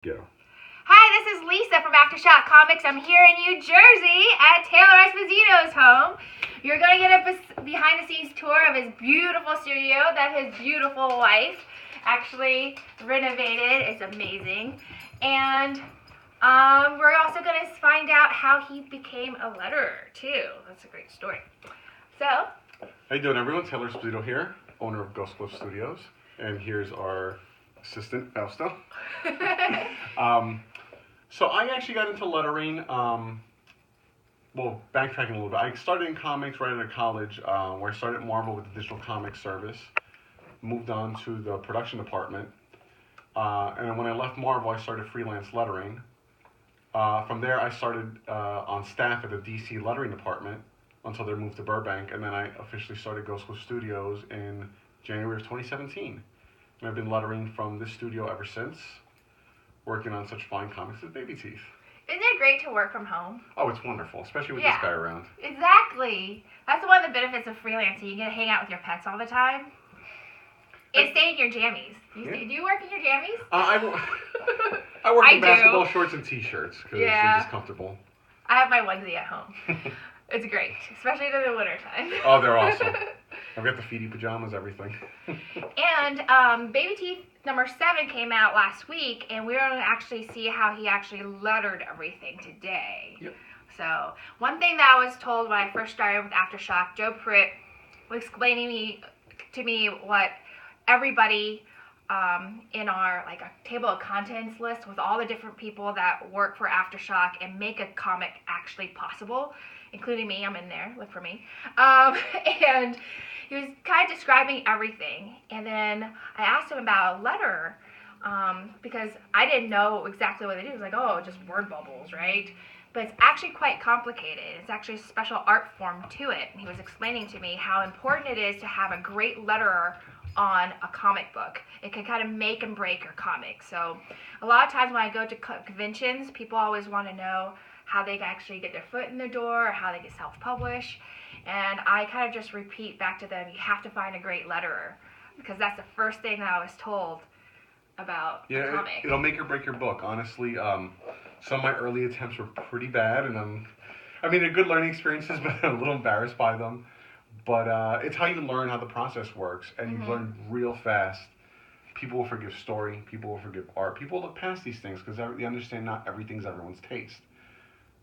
Go. Hi, this is Lisa from AfterShock Comics. I'm here in New Jersey at Taylor Esposito's home. You're going to get a behind-the-scenes tour of his beautiful studio that his beautiful wife actually renovated. It's amazing. And we're also going to find out how he became a letterer, too. That's a great story. So, How you doing, everyone? Taylor Esposito here, owner of Ghost Cliff Studios. And here's our assistant, Fausto. So I actually got into lettering, backtracking a little bit. I started in comics right out of college, where I started at Marvel with the digital comics service. Moved on to the production department. And then when I left Marvel, I started freelance lettering. From there, I started on staff at the DC lettering department until they moved to Burbank. And then I officially started Ghost Cliff Studios in January of 2017. And I've been lettering from this studio ever since, working on such fine comics as Babyteeth. isn't it great to work from home? Oh, it's wonderful, especially with this guy around. Exactly. That's one of the benefits of freelancing. You get to hang out with your pets all the time. And stay in your jammies. Do you work in your jammies? I work in basketball shorts and t-shirts because they're just comfortable. I have my onesie at home. It's great, especially in the wintertime. Oh, they're awesome. I've got the feety pajamas, everything. And Babyteeth number 7 came out last week, and we're going to actually see how he actually lettered everything today. Yep. So, one thing that I was told when I first started with AfterShock, Joe Pritt was explaining to me what everybody in our a table of contents list with all the different people that work for AfterShock and make a comic actually possible, including me. I'm in there. Look for me. And he was kind of describing everything. And then I asked him about a letterer because I didn't know exactly what they do. It was like, oh, just word bubbles, right? But it's actually quite complicated. It's actually a special art form to it. And he was explaining to me how important it is to have a great letterer on a comic book. It can kind of make and break your comic. So a lot of times when I go to conventions, people always want to know how they actually get their foot in the door or how they get self-published. And I kind of just repeat back to them, you have to find a great letterer, because that's the first thing that I was told about the comic. It'll make or break your book. Honestly, some of my early attempts were pretty bad, and they're good learning experiences, but I'm a little embarrassed by them. But it's how you learn how the process works, and you learn real fast. People will forgive story. People will forgive art. People look past these things because they understand not everything's everyone's taste.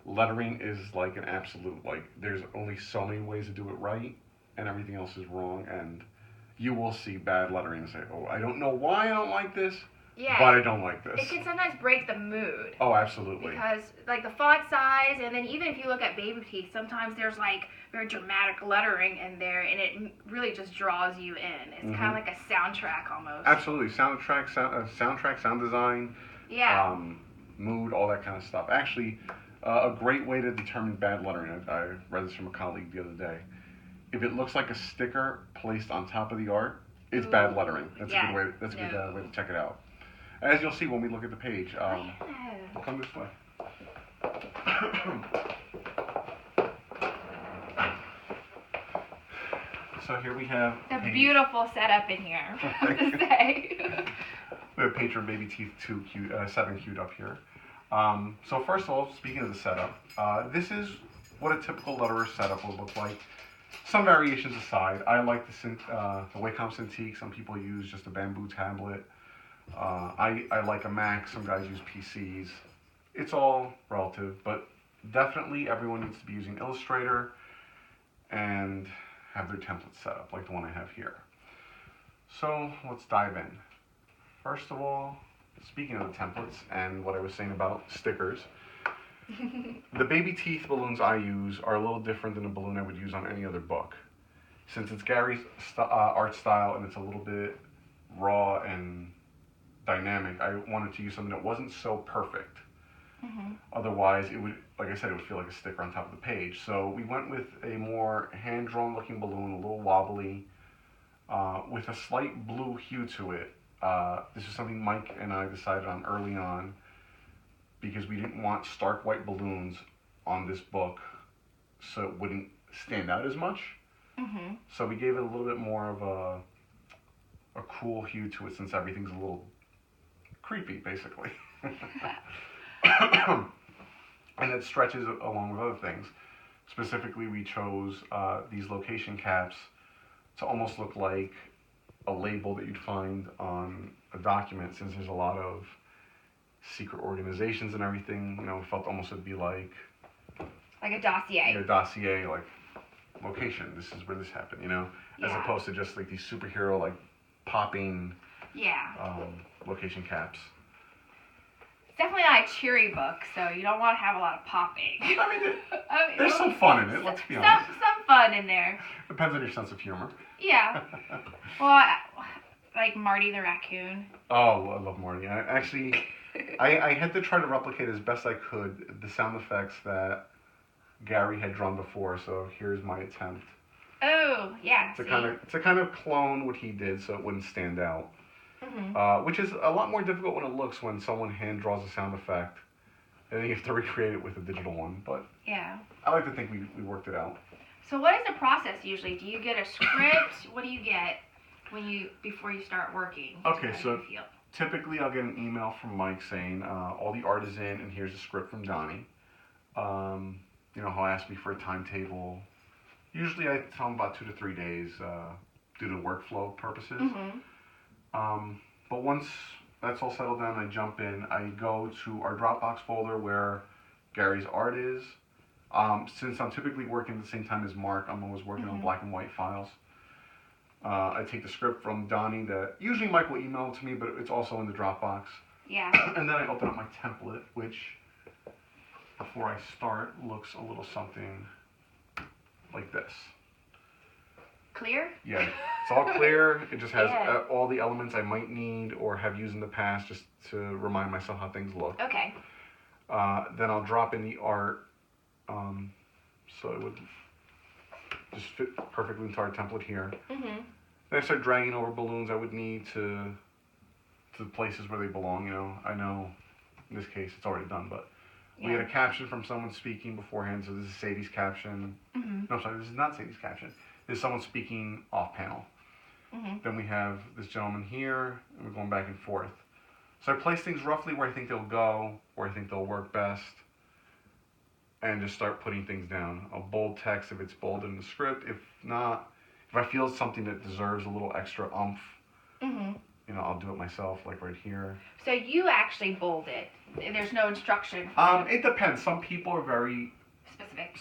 Lettering is like an absolute, there's only so many ways to do it right, and everything else is wrong, and you will see bad lettering and say, oh, I don't know why I don't like this, but I don't like this. It can sometimes break the mood. Oh, absolutely. Because, the font size, and then even if you look at Babyteeth, sometimes there's, very dramatic lettering in there, and it really just draws you in. It's kind of like a soundtrack almost. Absolutely. Soundtrack, sound design, mood, all that kind of stuff. Actually, a great way to determine bad lettering, I read this from a colleague the other day. If it looks like a sticker placed on top of the art, it's bad lettering. That's a good way. That's a good way to check it out. As you'll see when we look at the page, come this way. So here we have a beautiful setup in here. I have to say. We have page from Babyteeth 7 queued up here. So first of all, speaking of the setup, this is what a typical letterer setup would look like. Some variations aside, I like the Wacom Cintiq. Some people use just a bamboo tablet. I like a Mac. Some guys use PCs. It's all relative, but definitely everyone needs to be using Illustrator and have their template set up like the one I have here. So let's dive in. First of all, speaking of the templates and what I was saying about stickers, the Babyteeth balloons I use are a little different than a balloon I would use on any other book. Since it's Garry's art style and it's a little bit raw and dynamic, I wanted to use something that wasn't so perfect. Otherwise, it would, like I said, it would feel like a sticker on top of the page. So we went with a more hand-drawn looking balloon, a little wobbly, with a slight blue hue to it. This is something Mike and I decided on early on because we didn't want stark white balloons on this book so it wouldn't stand out as much. So we gave it a little bit more of a cool hue to it since everything's a little creepy, basically. And it stretches along with other things. Specifically, we chose these location caps to almost look like a label that you'd find on a document, since there's a lot of secret organizations and everything. We felt almost it'd be like a dossier. a dossier, like location. This is where this happened, as opposed to just like these superhero like popping location caps. It's definitely not a cheery book, so you don't want to have a lot of popping. There's some fun in it, let's be honest. Some fun in there. Depends on your sense of humor. Yeah. Well, like Marty the raccoon. Oh, I love Marty. I had to try to replicate as best I could the sound effects that Garry had drawn before, so here's my attempt. Oh, yeah. To kind of clone what he did so it wouldn't stand out. Which is a lot more difficult when it looks when someone hand draws a sound effect and then you have to recreate it with a digital one. But yeah, I like to think we worked it out. So what is the process usually? Do you get a script? What do you get before you start working? Okay, so typically I'll get an email from Mike saying all the art is in and here's a script from Donny. He'll ask me for a timetable. Usually I tell him about 2 to 3 days due to workflow purposes. But once that's all settled down, I jump in. I go to our Dropbox folder where Garry's art is. Since I'm typically working at the same time as Mark, I'm always working on black and white files. I take the script from Donny that usually Mike will email it to me, but it's also in the Dropbox. Yeah. And then I open up my template, which before I start looks a little something like this. Clear? Yeah, it's all clear. It just has all the elements I might need or have used in the past just to remind myself how things look. Okay. Then I'll drop in the art so it would just fit perfectly into our template here. Then I start dragging over balloons I would need to the places where they belong. I know in this case it's already done, but we had a caption from someone speaking beforehand, so this is Sadie's caption. No, sorry, this is not Sadie's caption. This is someone speaking off panel. Then we have this gentleman here, and we're going back and forth. So I place things roughly where I think they'll go, where I think they'll work best, and just start putting things down. I'll bold text if it's bold in the script. If not, if I feel it's something that deserves a little extra oomph, I'll do it myself, like right here. So you actually bold it. There's no instruction. It depends. Some people are very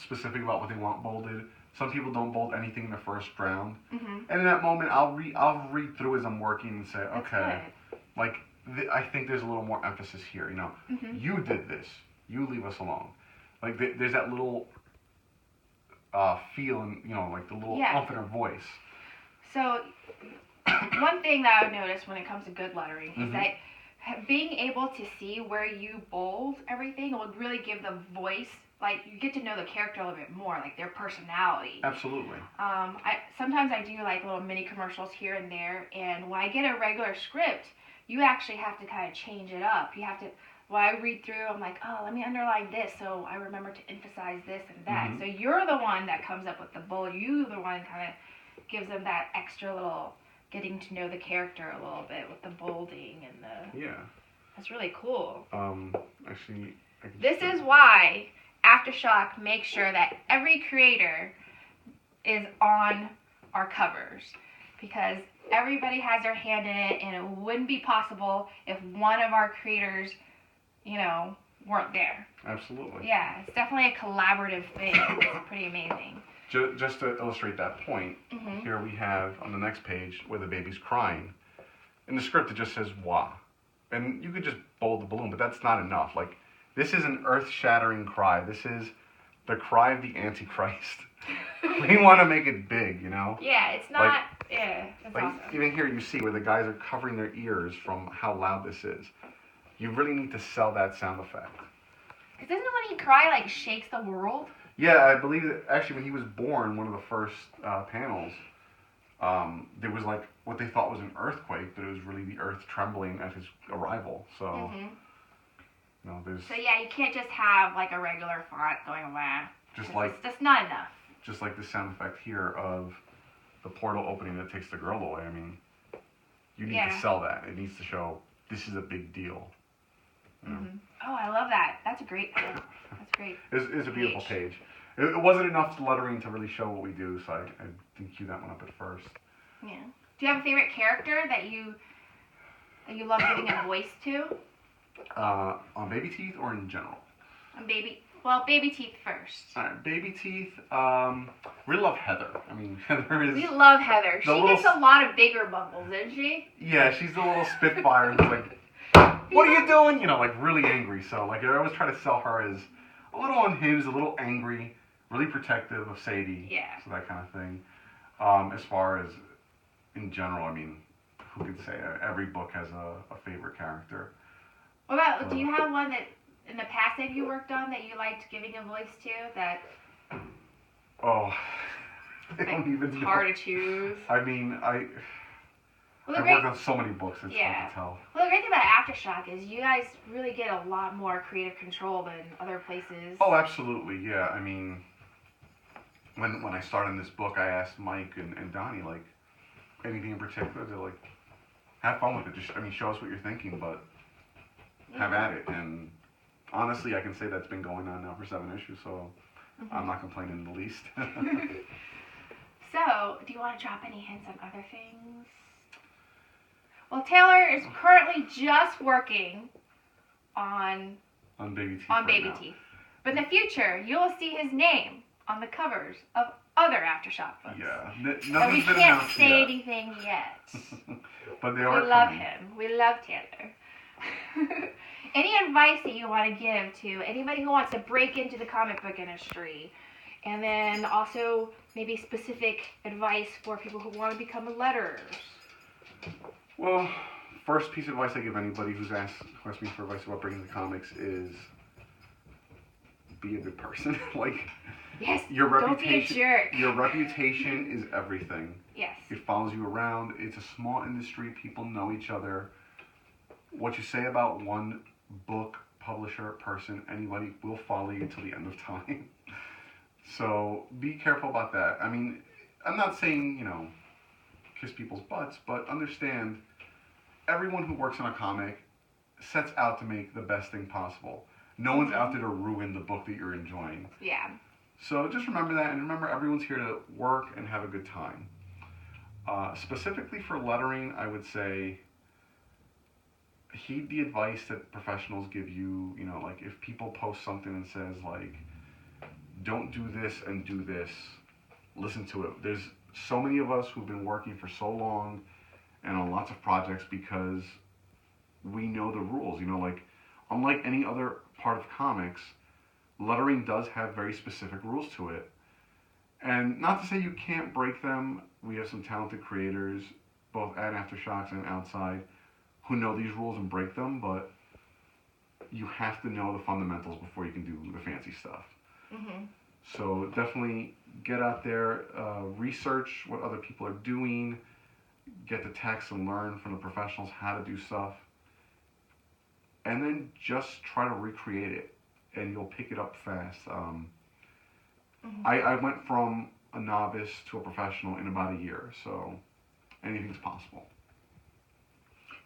specific about what they want bolded. Some people don't bold anything in the first round. And in that moment, I'll read through as I'm working and say, okay, like I think there's a little more emphasis here. You did this. You leave us alone. Like there's that little feel and like the little oomph in her voice. So one thing that I've noticed when it comes to good lettering is that being able to see where you bold everything will really give the voice. Like, you get to know the character a little bit more, like their personality. Absolutely. Sometimes I do like little mini commercials here and there, and when I get a regular script, you actually have to kind of change it up. You have to, when I read through, I'm like, oh, let me underline this so I remember to emphasize this and that. So you're the one that comes up with the bold. You're the one kind of gives them that extra little getting to know the character a little bit with the bolding and the... Yeah. That's really cool. Actually... This is why AfterShock makes sure that every creator is on our covers, because everybody has their hand in it, and it wouldn't be possible if one of our creators, weren't there. Absolutely. Yeah, it's definitely a collaborative thing. It's pretty amazing. Just to illustrate that point, here we have on the next page where the baby's crying. In the script, it just says "wah," and you could just bold the balloon, but that's not enough. Like, this is an earth-shattering cry. This is the cry of the Antichrist. We want to make it big, Yeah, it's not. That's awesome. Even here, you see where the guys are covering their ears from how loud this is. You really need to sell that sound effect. Because doesn't when he cry, like, shakes the world? Yeah, I believe that actually when he was born, one of the first panels, there was like what they thought was an earthquake, but it was really the earth trembling at his arrival. So, there's... So yeah, you can't just have like a regular font going wah. It's just not enough. Just like the sound effect here of the portal opening that takes the girl away. I mean, you need to sell that. It needs to show this is a big deal. Mm-hmm. Oh, I love that. That's great. That's great. It's a beautiful page. It wasn't enough lettering to really show what we do, so I didn't cue that one up at first. Yeah. Do you have a favorite character that you love giving a voice to? On Babyteeth or in general? On Babyteeth first. Alright, Babyteeth. Really love Heather. I mean, Heather is. We love Heather. She gets a lot of bigger bumbles, doesn't she? Yeah, she's the little spitfire who's like, "What are you doing?" You know, like really angry. So like, I always try to sell her as a little unhinged, a little angry, really protective of Sadie. Yeah. So that kind of thing. As far as in general, I mean, who could say every book has a favorite character. What about? Do you have one that in the past that you worked on that you liked giving a voice to? That. Oh, I don't even know. Hard to choose. I mean, I've worked on so many books, it's hard to tell. Well, the great thing about AfterShock is you guys really get a lot more creative control than other places. Oh, absolutely, yeah. I mean, when I started this book, I asked Mike and Donny, like, anything in particular? They're like, have fun with it. Just, I mean, show us what you're thinking, but have at it. And honestly, I can say that's been going on now for 7 issues, so I'm not complaining in the least. So, do you want to drop any hints on other things? Well, Taylor is currently just working on Babyteeth. Babyteeth. But in the future, you will see his name on the covers of other AfterShock books. Yeah. But we can't say anything yet. But they are We love him. We love Taylor. Any advice that you want to give to anybody who wants to break into the comic book industry? And then also maybe specific advice for people who want to become letterers? Well, first piece of advice I give anybody who asks me for advice about breaking into comics is be a good person. Like, yes, your don't be a jerk. Your reputation is everything. Yes. It follows you around. It's a small industry. People know each other. What you say about one book, publisher, person, anybody will follow you till the end of time. So be careful about that. I mean, I'm not saying, kiss people's butts, but understand everyone who works on a comic sets out to make the best thing possible. No one's out there to ruin the book that you're enjoying. Yeah. So just remember that, and remember everyone's here to work and have a good time. Specifically for lettering, I would say heed the advice that professionals give you. Like if people post something and says like, don't do this and do this, listen to it. There's so many of us who've been working for so long and on lots of projects because we know the rules. Like unlike any other part of comics, lettering does have very specific rules to it. And not to say you can't break them. We have some talented creators, both at AfterShocks and outside, who know these rules and break them, but you have to know the fundamentals before you can do the fancy stuff. Mm-hmm. So definitely get out there, research what other people are doing, get the text and learn from the professionals how to do stuff, and then just try to recreate it, and you'll pick it up fast. I went from a novice to a professional in about a year, so anything's possible.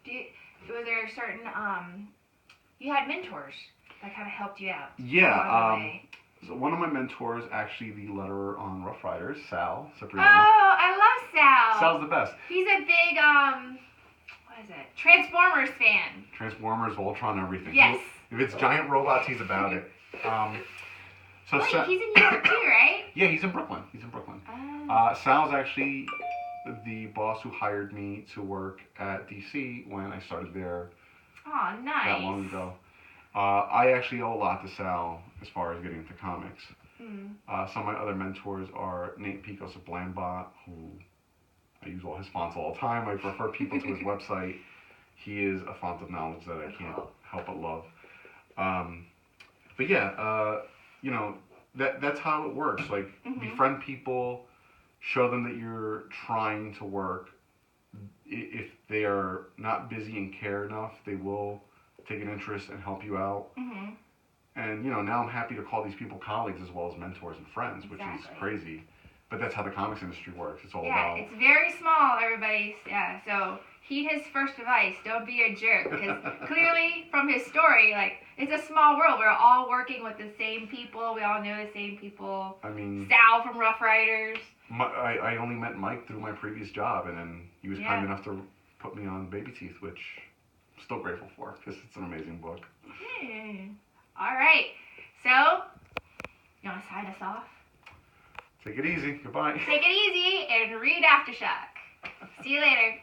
Was there certain, you had mentors that kind of helped you out? Yeah, so one of my mentors, actually the letterer on Rough Riders, Sal Cipriano. Oh, I love Sal. Sal's the best. He's a big, what is it? Transformers fan. Transformers, Voltron, everything. Yes. If it's giant robots, he's about it. He's in New York too, right? Yeah, he's in Brooklyn. Sal's actually the boss who hired me to work at DC when I started there. Oh, nice. That long ago. I actually owe a lot to Sal as far as getting into comics. Some of my other mentors are Nate Picos of Blambot, who I use all his fonts all the time. I refer people to his website. He is a font of knowledge that I can't help but love. But yeah, that's how it works. Like, befriend people, show them that you're trying to work. If they are not busy and care enough, they will take an interest and help you out. And now I'm happy to call these people colleagues as well as mentors and friends, which is crazy. But that's how the comics industry works. It's all Yeah, about. it's very small, everybody. Yeah, so heed his first advice. Don't be a jerk. Because clearly, from his story, like, it's a small world. We're all working with the same people. We all know the same people. I mean, Sal from Rough Riders. I only met Mike through my previous job, and then he was kind enough to put me on Babyteeth, which I'm still grateful for because it's an amazing book. All right. So, you want to sign us off? Take it easy. Goodbye. Take it easy and read AfterShock. See you later.